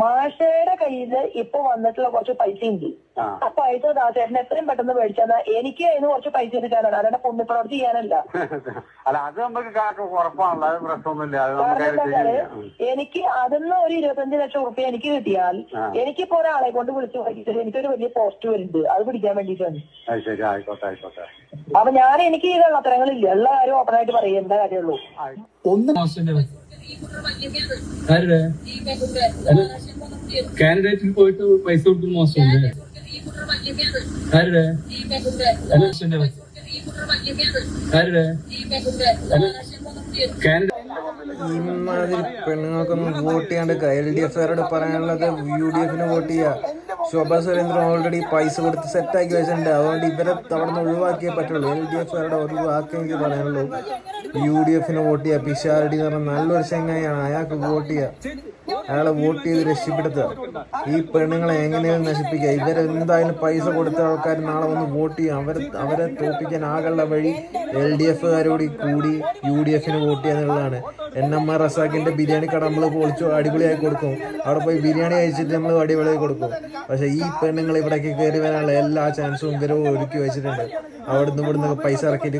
മാഷയുടെ കയ്യിൽ ഇപ്പൊ വന്നിട്ടുള്ള കുറച്ച് പൈസ ഉണ്ട്. ആ പൈസ ദാസേട്ടൻ എത്രയും പെട്ടെന്ന് മേടിച്ചാൽ എനിക്ക് അതിന് കുറച്ച് പൈസ എടുക്കാനാണ്, അല്ലാതെ പുണ്യപ്രവർത്തി ചെയ്യാനല്ല. എനിക്ക് അതിന്ന് ഒരു 25 ലക്ഷം റുപ്യ എനിക്ക് കിട്ടിയാൽ എനിക്കിപ്പോ ഒരാളെ കൊണ്ട് വിളിച്ചു പഠിച്ചിട്ട് എനിക്കൊരു വലിയ പോസ്റ്റ് വരുന്നുണ്ട്, അത് പിടിക്കാൻ വേണ്ടിയിട്ടാണ്. അപ്പൊ എനിക്ക് ഈ കള്ളത്തരങ്ങളില്ല, എല്ലാ കാര്യം ഓപ്പണായിട്ട് പറയും, എന്താ കാര്യമുള്ളൂ. കാൻഡിഡേറ്റിൽ പോയിട്ട് പൈസ കൊടുക്കുന്ന മോശമുണ്ട്. ഇമാതിരി പെണ്ണുങ്ങൾക്കൊന്നും വോട്ട് ചെയ്യാണ്ട് LDF കാരോട് പറയാനുള്ളത് UDF വോട്ട് ചെയ്യുക. ശോഭാ സുരേന്ദ്രൻ ഓൾറെഡി പൈസ കൊടുത്ത് സെറ്റാക്കി വെച്ചിട്ടുണ്ട്, അതുകൊണ്ട് ഇവരെ അവിടെ നിന്ന് ഒഴിവാക്കിയേ പറ്റുള്ളൂ. LDF കാരുടെ ഒരു വാക്ക് എനിക്ക് പറയാനുള്ളൂ, UDF വോട്ട് ചെയ്യുക. പിഷാരടി എന്ന് പറഞ്ഞാൽ നല്ലൊരു ചങ്ങായിയാണ്, അയാൾക്ക് വോട്ട് ചെയ്യുക, അയാളെ വോട്ട് ചെയ്ത് രക്ഷപ്പെടുത്തുക. ഈ പെണ്ണുങ്ങളെ എങ്ങനെയും നശിപ്പിക്കുക. ഇവരെന്തായാലും പൈസ കൊടുത്ത ആൾക്കാർ നാളെ വന്ന് വോട്ട് ചെയ്യും. അവരെ തോൽപ്പിക്കാൻ ആകെയുള്ള വഴി LDF കാരോട് കൂടി UDF വോട്ട് ചെയ്യുക എന്നുള്ളതാണ്. NMR റസാഖിന്റെ ബിരിയാണി കട നമ്മൾ പൊളിച്ചു അടിപൊളിയായി കൊടുക്കും, അവിടെ പോയി ബിരിയാണി കഴിച്ചിട്ട് നമ്മൾ അടിപൊളിയായി കൊടുക്കും. പക്ഷെ ഈ പെണ്ണുങ്ങൾ ഇവിടേക്ക് കയറി വരാനുള്ള എല്ലാ ചാൻസും ഇവരും ഒരുക്കി വെച്ചിട്ടുണ്ട്. അവിടുന്ന് ഇവിടുന്ന് പൈസ ഇറക്കിയിട്ട്